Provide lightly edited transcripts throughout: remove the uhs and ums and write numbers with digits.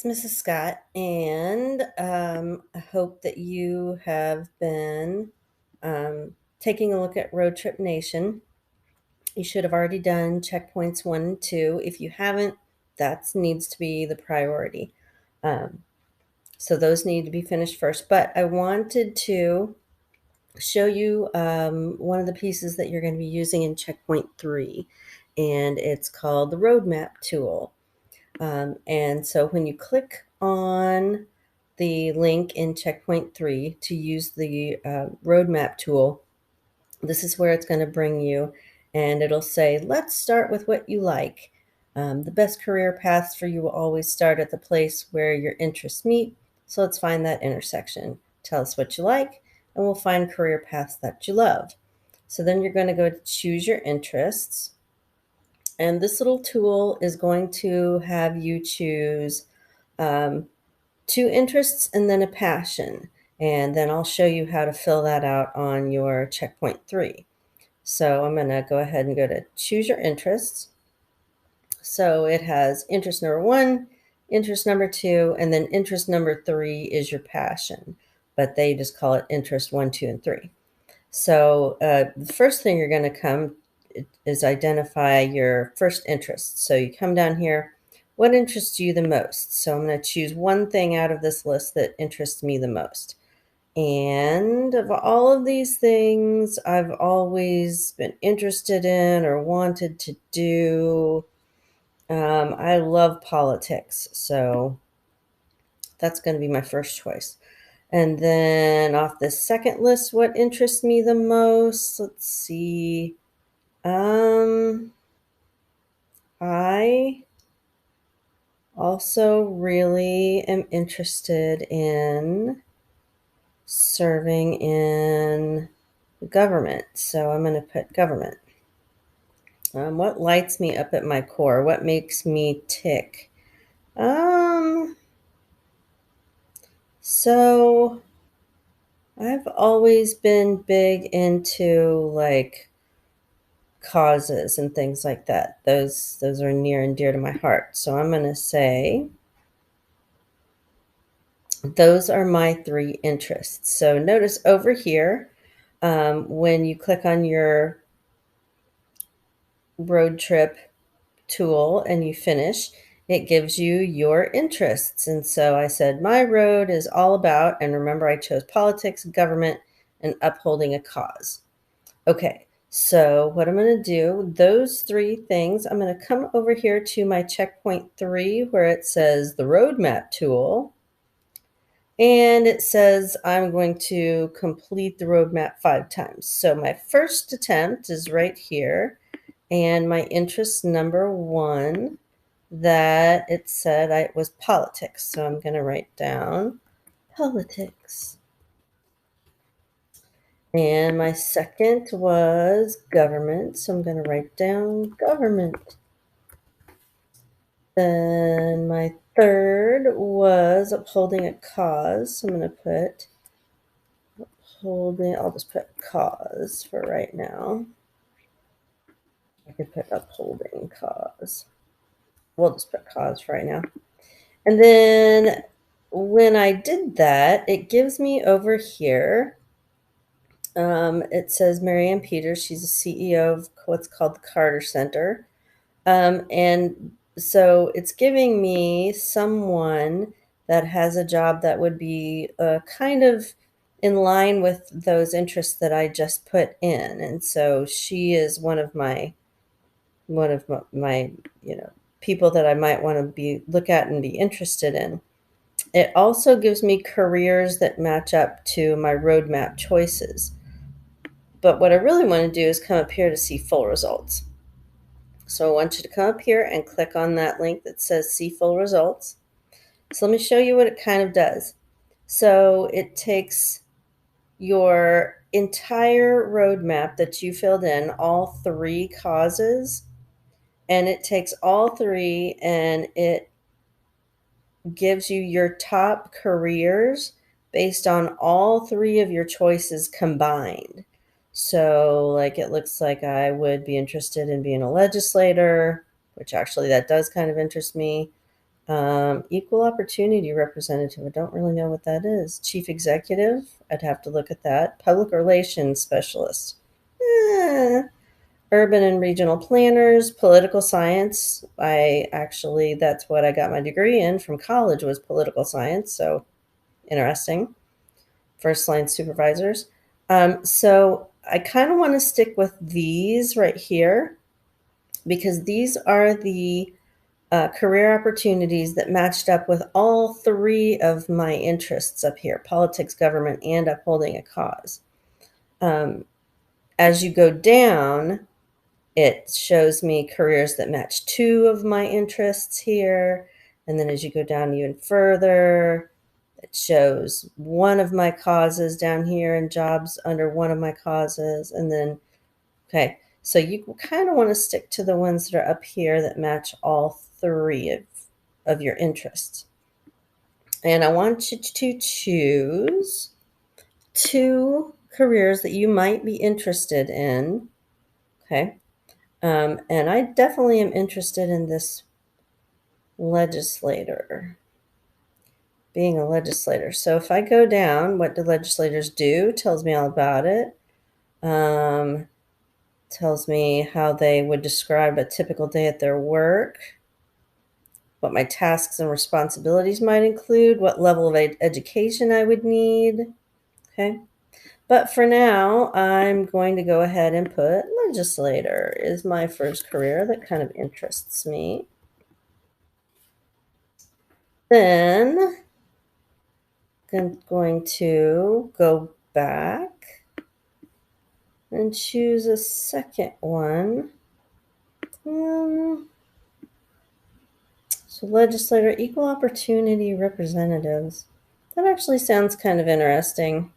Mrs. Scott, and I hope that you have been taking a look at Road Trip Nation. You should have already done checkpoints 1 and 2. If you haven't, that needs to be the priority. Um, so those need to be finished first. But I wanted to show you one of the pieces that you're going to be using in checkpoint 3, and it's called the roadmap tool. And so when you click on the link in checkpoint 3 to use the roadmap tool, this is where it's going to bring you, and it'll say, let's start with what you like. The best career paths for you will always start at the place where your interests meet. So let's find that intersection. Tell us what you like, and we'll find career paths that you love. So then you're going to go to choose your interests. And this little tool is going to have you choose um, 2 interests and then a passion. And then I'll show you how to fill that out on your checkpoint 3. So I'm going to go ahead and go to choose your interests. So it has interest number 1, interest number 2, and then interest number 3 is your passion. But they just call it interest 1, 2, and 3. So the first thing you're going to come is identify your first interest. So you come down here, what interests you the most? So I'm going to choose one thing out of this list that interests me the most. And of all of these things I've always been interested in or wanted to do, I love politics. So that's going to be my first choice. And then off the second list, what interests me the most? Let's see. I also really am interested in serving in the government. So I'm going to put government. What lights me up at my core? What makes me tick? So I've always been big into like causes and things like that. Those are near and dear to my heart. So I'm going to say those are my 3 interests. So notice over here, when you click on your road trip tool and you finish, it gives you your interests. And so I said my road is all about, and remember I chose politics, government, and upholding a cause. Okay, so what I'm going to do, those 3 things, I'm going to come over here to my checkpoint 3 where it says the roadmap tool. And it says I'm going to complete the roadmap 5 times. So my first attempt is right here. And my interest number 1 that it said was politics. So I'm going to write down politics. And my second was government. So I'm going to write down government. Then my third was upholding a cause. So I'm going to put upholding, I'll just put cause for right now. I could put upholding cause. We'll just put cause for right now. And then when I did that, it gives me over here, it says Marianne Peters. She's the CEO of what's called the Carter Center. And so it's giving me someone that has a job that would be kind of in line with those interests that I just put in. And so she is one of my people that I might want to look at and be interested in. It also gives me careers that match up to my roadmap choices. But what I really want to do is come up here to see full results. So I want you to come up here and click on that link that says see full results. So let me show you what it kind of does. So it takes your entire roadmap that you filled in, all 3 causes, and it takes all 3 and it gives you your top careers based on all 3 of your choices combined. So like it looks like I would be interested in being a legislator, which actually that does kind of interest me. Equal opportunity representative. I don't really know what that is. Chief executive. I'd have to look at that. Public relations specialist. Eh, urban and regional planners, political science. That's what I got my degree in from college, was political science. So interesting. First line supervisors. So I kind of want to stick with these right here, because these are the career opportunities that matched up with all three of my interests up here: politics, government, and upholding a cause. As you go down, it shows me careers that match two of my interests here. And then as you go down even further, it shows one of my causes down here and jobs under one of my causes. And then, okay, so you kind of want to stick to the ones that are up here that match all three of your interests. And I want you to choose two careers that you might be interested in. Okay. And I definitely am interested in this legislator, being a legislator. So if I go down, what do legislators do? Tells me all about it. Tells me how they would describe a typical day at their work, what my tasks and responsibilities might include, what level of education I would need. Okay. But for now, I'm going to go ahead and put legislator is my first career that kind of interests me. Then I'm going to go back and choose a second one. So legislator, equal opportunity representatives. That actually sounds kind of interesting.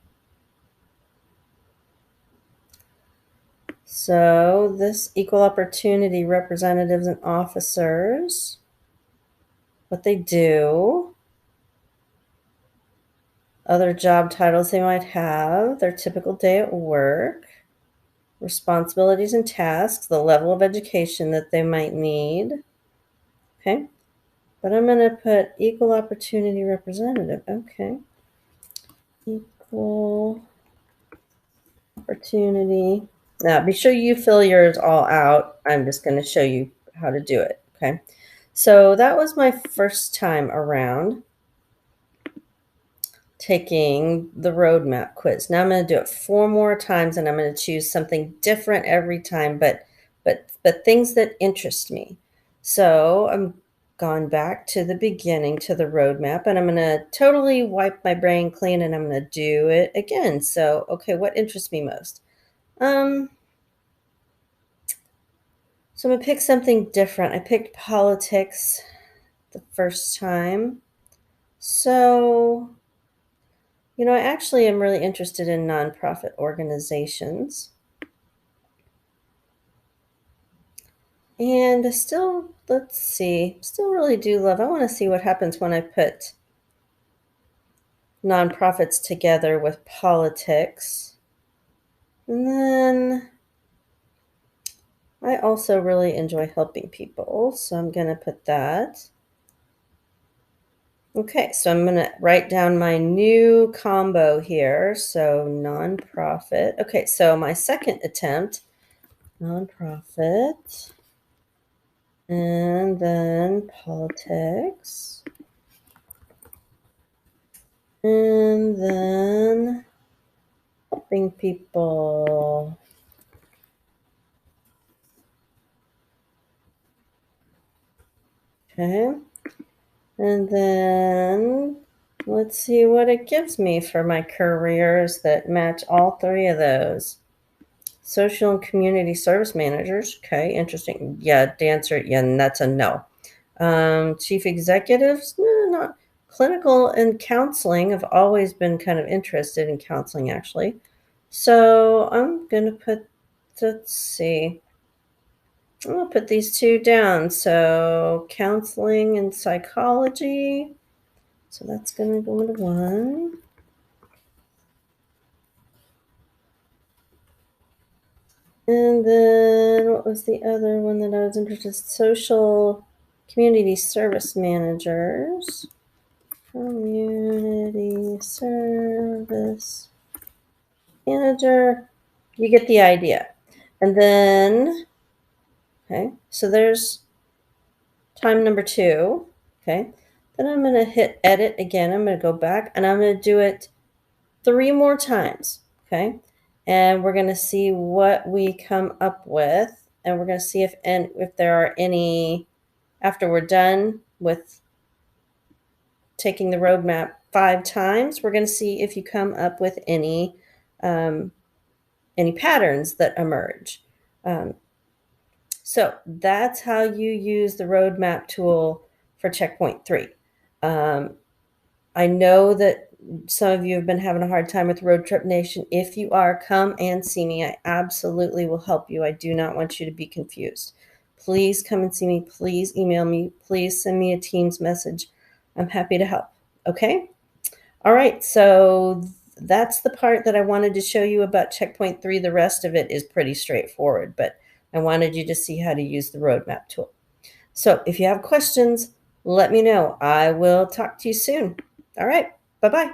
So this equal opportunity representatives and officers, what they do, other job titles they might have, their typical day at work, responsibilities and tasks, the level of education that they might need. Okay. But I'm going to put equal opportunity representative. Okay. Equal opportunity. Now, be sure you fill yours all out. I'm just going to show you how to do it. Okay. So that was my first time around taking the roadmap quiz. Now I'm going to do it 4 more times, and I'm going to choose something different every time, but things that interest me. So I'm gone back to the beginning, to the roadmap, and I'm going to totally wipe my brain clean, and I'm going to do it again. So, okay, what interests me most? So I'm going to pick something different. I picked politics the first time. So, I actually am really interested in nonprofit organizations. And still, let's see, still really do love, I want to see what happens when I put nonprofits together with politics. And then I also really enjoy helping people, so I'm going to put that. Okay, so I'm going to write down my new combo here. So nonprofit. Okay, so my second attempt, nonprofit, and then politics, and then helping people. Okay. And then let's see what it gives me for my careers that match all three of those. Social and community service managers. Okay, interesting. Yeah, dancer. Yeah, and that's a no. Chief executives. No, not clinical and counseling. I've always been kind of interested in counseling, actually. So I'm going to put, let's see. I'm going to put these two down. So counseling and psychology. So that's going to go into 1. And then what was the other one that I was interested in? Social community service managers. Community service manager. You get the idea. And then, okay, so there's time number 2. Okay. Then I'm going to hit edit again. I'm going to go back and I'm going to do it 3 more times. Okay. And we're going to see what we come up with. And we're going to see if there are any, after we're done with taking the roadmap 5 times, we're going to see if you come up with any patterns that emerge. So that's how you use the roadmap tool for checkpoint 3. I know that some of you have been having a hard time with Road Trip Nation. If you are, come and see me. I absolutely will help you. I do not want you to be confused. Please come and see me. Please email me. Please send me a Teams message. I'm happy to help. Okay? All right. So that's the part that I wanted to show you about checkpoint 3. The rest of it is pretty straightforward, but I wanted you to see how to use the roadmap tool. So if you have questions, let me know. I will talk to you soon. All right. Bye-bye.